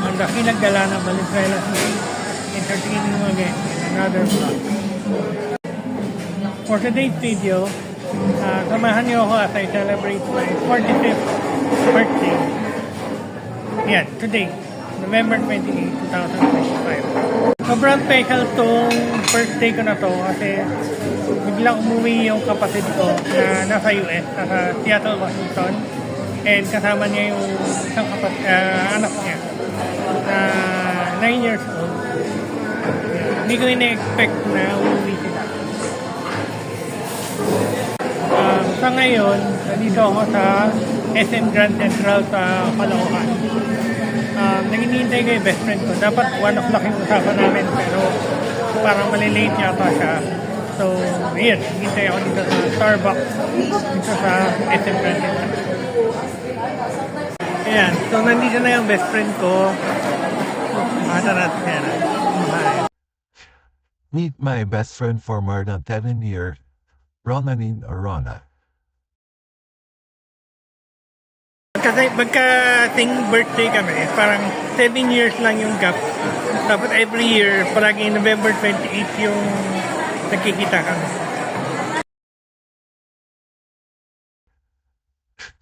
ang dakilang gala ng Valenzuela City, entertaining you again in another vlog. For today's video, samahan niyo ako as I celebrate my 45th birthday. Yan, today, November 28, 2025. Sobrang special tong birthday ko na to kasi biglang umuwi yung kapatid ko na nasa US, nasa Seattle, Washington. And kasama niya yung isang anak niya na 9 years old. Hindi ko ina-expect na umuwi sila. Sa ngayon, nandito ako sa SM Grand Central sa Caloocan. Naginihintay ko yung best friend ko. Dapat 1 o'clock yung usapan namin pero parang malilate yata siya. So, yun. Hintay ako dito sa Starbucks dito sa SM Grand Central. Ayan. So, nandito na yung best friend ko. Meet my best friend for more than 10 years, Ronanin Arona. Magka-ting birthday kami, parang 7 years lang yung gap. Tapos every year, palagi November 28 yung nagkikita kami.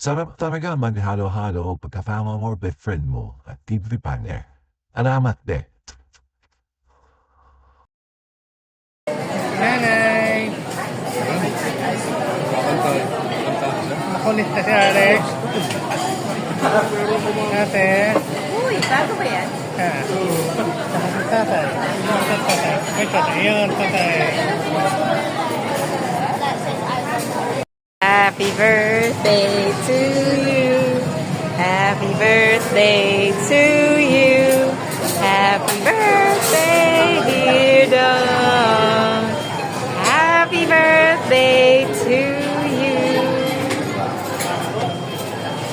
Sarap talaga maghalo-halo pagkasama mo best friend mo at TV partner. Alamat de. Nanay! Makulit na si Alex. Ate. Uy, bago ba yan? Tatay. May tatay. Yun, tatay. Happy birthday to you. Happy birthday to you. Happy birthday, dear Dawn. Happy birthday to you.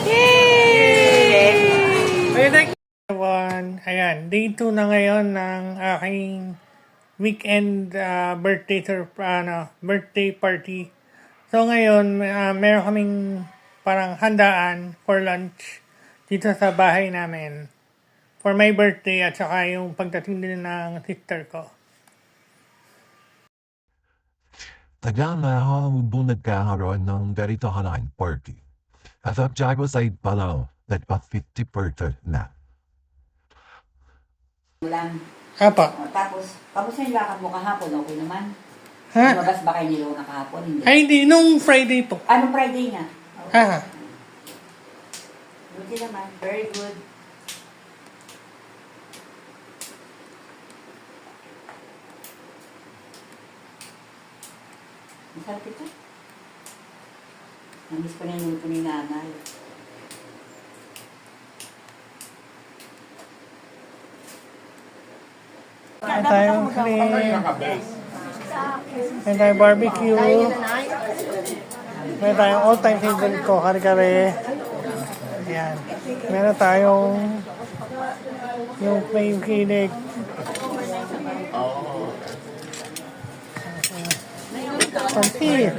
Yay! Everyone, ayan, day 2 na ngayon ng aking weekend birthday party. So ngayon, meron kaming parang handaan for lunch dito sa bahay namin for my birthday at saka yung pagdating din ng sister ko. Tagal na ako bunad kakaroon ng ganito halaking party. At ang jago sa ipalaw, nagpa 50% na. Lang. Apa? Tapos yung lakad mo kahapon, okay naman? Ha? Lumabas ba kayo nilo na kahapon? Hindi. Ay, hindi. Nung Friday po. Anong Friday nga? Ha? Buti naman. Very good. Masarap ito. Namiss ko na yung luto ni nanay. May tayong shrimp. May tayong barbecue. May tayong all-time favorite ko, kare-kare. Ayan. Meron tayong yung plain kinig. Pansit.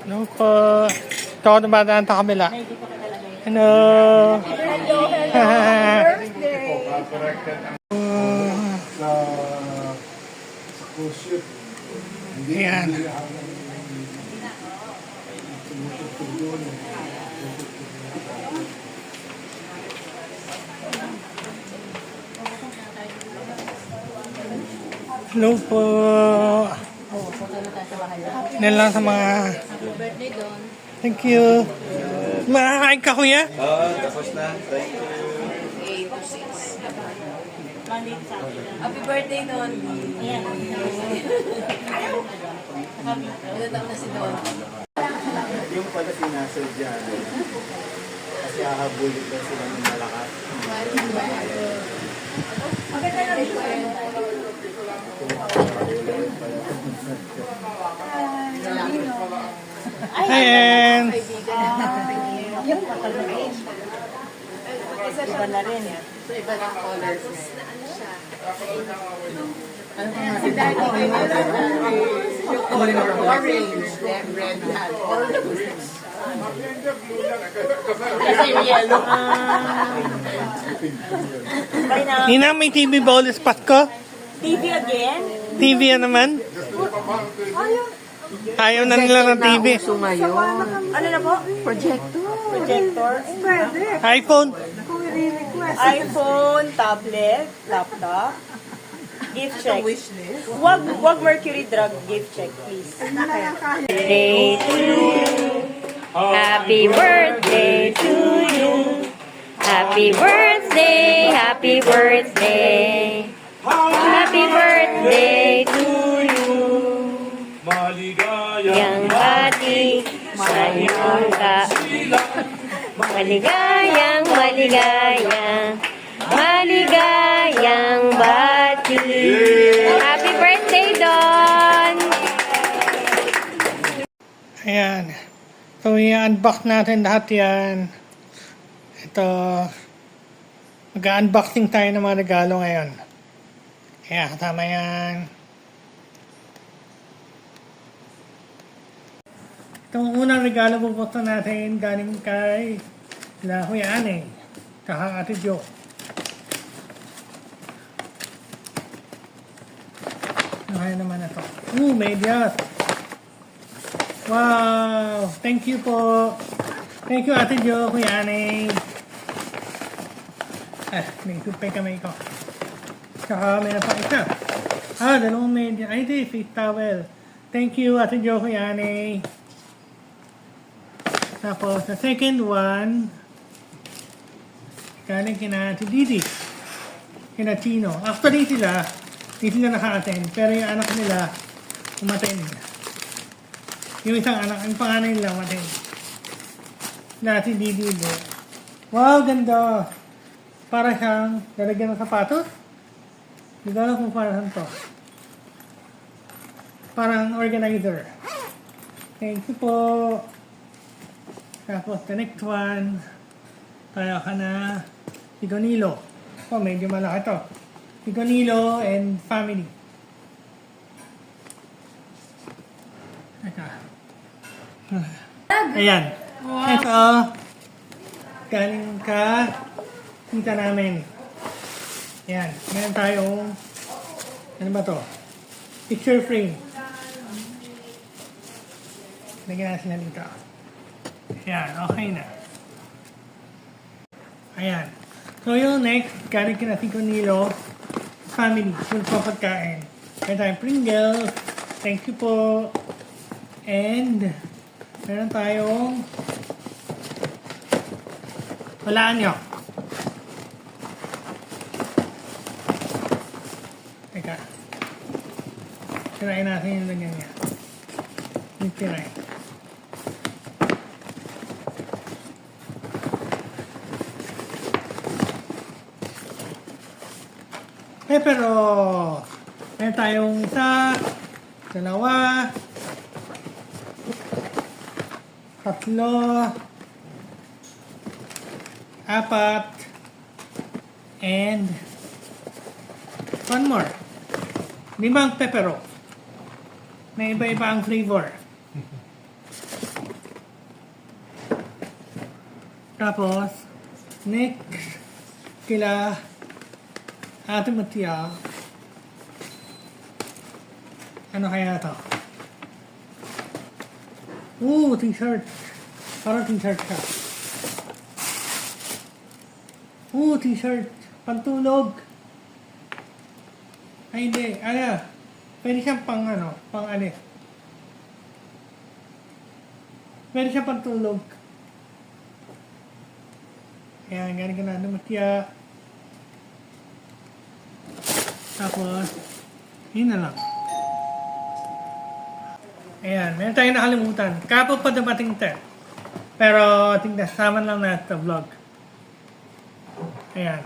Ano po? Ito ako naman sa kabila. Hello! Ayan. Hello po! Yan lang sa mga... Thank you! Makakain ka, kuya? Tapos na. Thank you. Happy birthday, Don. Ayan. Ilan taon na si Don? Yung pala sinasadya. Kasi hahabulit daw sila ng malakas. Maganda na rin po yun. Ayan! Yung pakalagay. Iba na rin. So, iba na colors. Ano siya? Ano pa nga si Daddy? Orange. Red hat. Kasi yellow. Bye na. Nina, may TV ba ulit spot ko? TV again? TV yan naman? Ayaw na nila ng TV. Ano na po? Projector. iPhone. iPhone, tablet, laptop. Gift check. Wag Mercury drug gift check, please. Birthday to you. Happy birthday to you. Happy birthday, happy birthday. Happy birthday to you. Maligayang bati sa iyong maligayang maligayang bati. Happy birthday, Don! Ayan. So, i-unbox natin lahat yan. Ito. Mag-unboxing tayo ng mga regalo ngayon. Ayan, kasama yan. Itong unang regalo bubuksan natin galing kay La Kuya Ane. Tsaka Ate Jo. Kaya naman na to. Medyas. Wow! Thank you po. Thank you, Ate Jo, Kuya Ane. May supay kamay ko. Tsaka meron pa isa. Dalawang medyas. Ay, di, face towel. Thank you, Ate Jo, Kuya Ane. Tapos, the second one, galing kina si Didi. Kina Chino. Actually sila, hindi sila naka-attend. Pero yung anak nila, umattend. Yung isang anak, yung panganay nila umattend. Sila si Didi. Wow, ganda! Para siyang lalagyan ng sapatos. Hindi ko alam kung parang to. Parang organizer. Thank you po. Tapos, the next one, tayo ka na Sigonilo. Medyo malaki to. Sigonilo and family. Ayan. Ito, galing ka tita namin. Ayan. Meron tayong, ano ba to? Picture frame. Lagyan natin na dito. Ayan, okay na. Ayan. So yung next, galing kina Sigonilo, family, full po pagkain. Meron tayong Pringles. Thank you po. And, meron tayong walaan nyo. Teka. Tirain natin yung lagyan niya. Yung tirain. Pero, meron tayong isa, dalawa, tatlo, apat, and one more. 5 pepero. May iba-iba ang flavor. Tapos, next, kila Ate Matia, ano kaya ito? T-shirt. Parang t-shirt ka. T-shirt. Pantulog. Ay, hindi. Pwede siyang pang alis. Pwede siyang pantulog. Ayan, galing ka na Ate Matia. Tapos, yun na lang. Ayan, meron tayong nakalimutan. Kapo pa dumating ito. Pero, tingnan lang natin sa vlog. Ayan.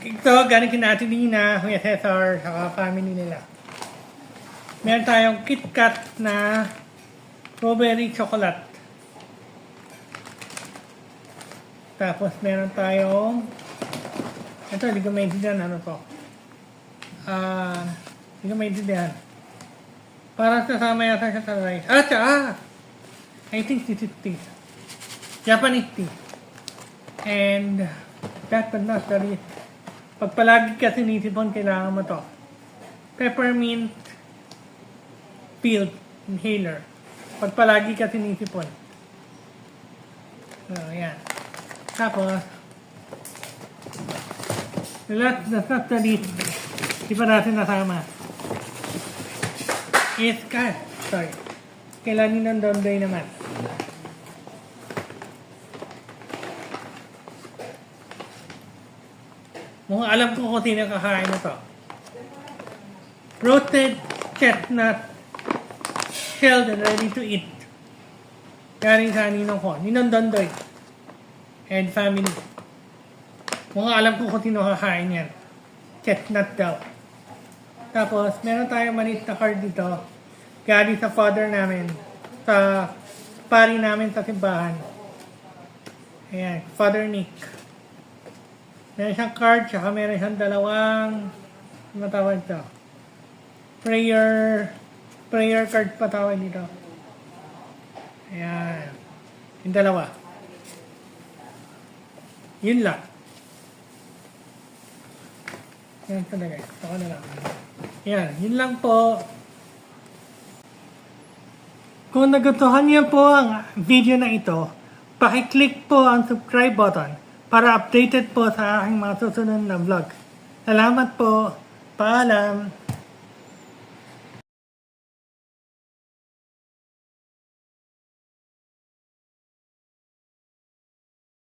Ito, galing kina Ate Nina, Kuya Cesar, saka family nila. Meron tayong KitKat na strawberry chocolate. Tapos, meron tayong ito, hindi ko maintindihan ano to. Hindi ko maintindihan. Para sasama yata siya sa rice. I think this is tea. Japanese tea. And that but not the least. Pag palagi ka sinisipon, kailangan mo to. Peppermint field inhaler. Pag palagi ka sinisipon. So, yan. Tapos, that's not the least. Di pa natin nasama. Kailangan ng Dondoy naman. Mukhang alam ko kung sino kakain na to. Roasted chestnut, shelled and ready to eat. Galing sa ninong ko. Ninong Dondoy. And family. Mukhang alam ko kung sino kakain yan. Chestnut daw. Tapos, meron tayong maliit na card dito. Galing sa father namin. Sa pari namin sa simbahan. Ayan, Father Nick. Meron siyang card, tsaka meron siyang dalawang, ano tawag ito? Prayer card pa tawag dito. Ayan. Yung dalawa. Yun lang. Yan talaga. Ako na lang. Yan. Yun lang po. Kung nagustuhan niyo po ang video na ito, pakiclick po ang subscribe button para updated po sa aking mga susunod na vlog. Salamat po. Paalam.